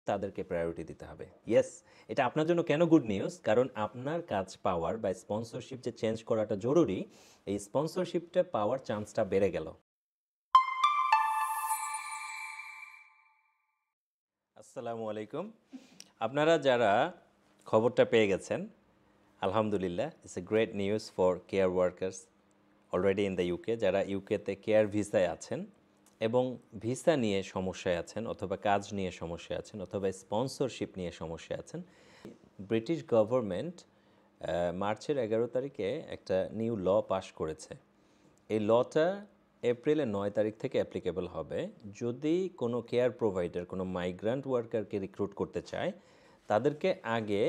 তাদেরকে প্রায়োরিটি দিতে হবে। ইয়েস, এটা আপনার জন্য কেন গুড নিউজ? কারণ আপনার কাজ পাওয়ার বা স্পন্সরশিপ যে চেঞ্জ করাটা জরুরি, এই স্পন্সরশিপটা পাওয়ার চান্সটা বেড়ে গেল। আসসালামু আলাইকুম। আপনারা যারা খবরটা পেয়ে গেছেন, আলহামদুলিল্লাহ, it's a great news for care workers already in the UK. যারা ইউকেতে কেয়ার ভিসায় আছেন এবং ভিসা নিয়ে সমস্যায় আছেন, অথবা কাজ নিয়ে সমস্যায় আছেন, অথবা স্পন্সরশিপ নিয়ে সমস্যায় আছেন, ব্রিটিশ গভর্নমেন্ট মার্চের 11 তারিখে একটা নিউ ল পাশ করেছে। এই লটা এপ্রিলের 9 তারিখ থেকে অ্যাপ্লিকেবল হবে। যদি কোনো কেয়ার প্রোভাইডার কোনো মাইগ্রান্ট ওয়ার্কারকে রিক্রুট করতে চায়, তাদেরকে আগে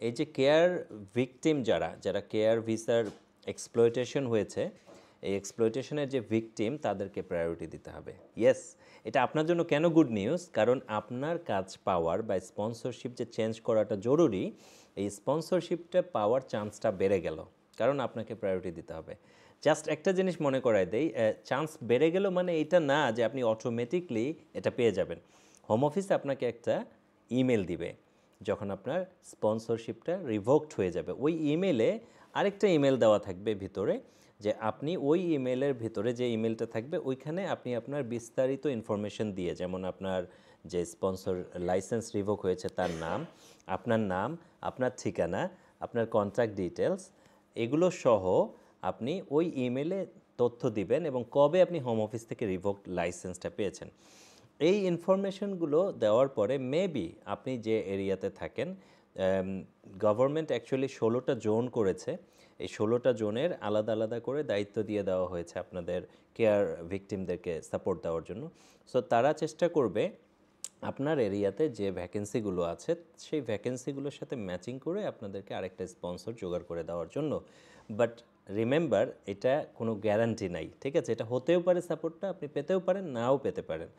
এই যে কেয়ার ভিকটিম যারা যারা কেয়ার ভিসার এক্সপ্লয়টেশন হয়েছে, এই এক্সপ্লয়টেশনের যে ভিকটিম তাদেরকে প্রায়োরিটি দিতে হবে। ইয়েস, এটা আপনার জন্য কেন গুড নিউজ? কারণ আপনার কাজ পাওয়ার বা স্পন্সরশিপ যে চেঞ্জ করাটা জরুরি, এই স্পন্সরশিপটা পাওয়ার চান্সটা বেড়ে গেল, কারণ আপনাকে প্রায়োরিটি দিতে হবে। জাস্ট একটা জিনিস মনে করায় দেই, চান্স বেড়ে গেল মানে এটা না যে আপনি অটোমেটিকলি এটা পেয়ে যাবেন। হোম অফিস আপনাকে একটা ইমেল দিবে যখন আপনার স্পন্সরশিপটা রিভোকড হয়ে যাবে। ওই ইমেলে আরেকটা ইমেল দেওয়া থাকবে ভিতরে, যে আপনি ওই ইমেলের ভিতরে যে ইমেলটা থাকবে ওইখানে আপনি আপনার বিস্তারিত ইনফরমেশন দিয়ে, যেমন আপনার যে স্পন্সর লাইসেন্স রিভোক হয়েছে তার নাম, আপনার ঠিকানা, আপনার কন্ট্যাক্ট ডিটেলস, এগুলো সহ আপনি ওই ইমেলে তথ্য দিবেন এবং কবে আপনি হোম অফিস থেকে রিভোকড লাইসেন্সটা পেয়েছেন। এই ইনফরমেশনগুলো দেওয়ার পরে মেবি আপনি যে এরিয়াতে থাকেন, গভর্নমেন্ট অ্যাকচুয়ালি 16টা জোন করেছে। এই 16টা জোনের আলাদা আলাদা করে দায়িত্ব দিয়ে দেওয়া হয়েছে আপনাদের কেয়ার ভিকটিমদেরকে সাপোর্ট দেওয়ার জন্য। সো তারা চেষ্টা করবে আপনার এরিয়াতে যে ভ্যাকেন্সিগুলো আছে সেই ভ্যাকেন্সিগুলোর সাথে ম্যাচিং করে আপনাদেরকে আরেকটা স্পন্সর জোগাড় করে দেওয়ার জন্য। বাট রিমেম্বার, এটা কোনো গ্যারান্টি নাই, ঠিক আছে? এটা হতেও পারে, সাপোর্টটা আপনি পেতেও পারেন, নাও পেতে পারেন।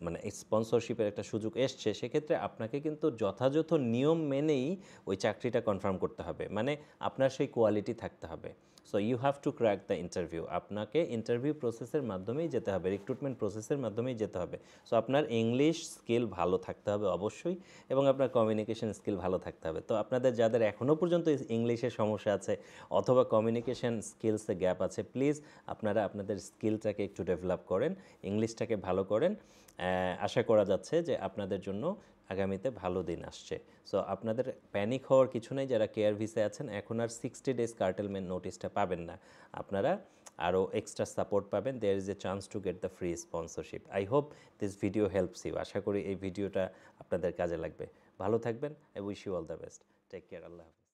মানে স্পন্সরশিপের একটা সুযোগ এসছে, সেক্ষেত্রে আপনাকে কিন্তু যথাযথ নিয়ম মেনেই ওই চাকরিটা কনফার্ম করতে হবে। মানে আপনার সেই কোয়ালিটি থাকতে হবে। So you have to crack the interview. আপনাকে ইন্টারভিউ প্রসেসের মাধ্যমেই যেতে হবে, রিক্রুটমেন্ট প্রসেসের মাধ্যমেই যেতে হবে। সো আপনার ইংলিশ স্কিল ভালো থাকতে হবে অবশ্যই, এবং আপনার কমিউনিকেশন স্কিল ভালো থাকতে হবে। তো আপনাদের যাদের এখনও পর্যন্ত ইংলিশের সমস্যা আছে অথবা কমিউনিকেশন স্কিলসে গ্যাপ আছে, প্লিজ আপনারা আপনাদের স্কিলটাকে একটু ডেভেলপ করেন, ইংলিশটাকে ভালো করেন। আশা করা যাচ্ছে যে আপনাদের জন্য আগামীতে ভালো দিন আসছে। সো আপনাদের প্যানিক হওয়ার কিছু নেই। যারা কেয়ার ভিসায় আছেন, এখন আর 60 ডেজ কার্টেলমেন্ট নোটিশটা পাবেন না, আপনারা আরও এক্সট্রা সাপোর্ট পাবেন। There is a chance to get the free sponsorship. I hope this video helps you. আশা করি এই ভিডিওটা আপনাদের কাজে লাগবে। ভালো থাকবেন। I wish you all the best. Take care. আল্লাহ হাফেজ।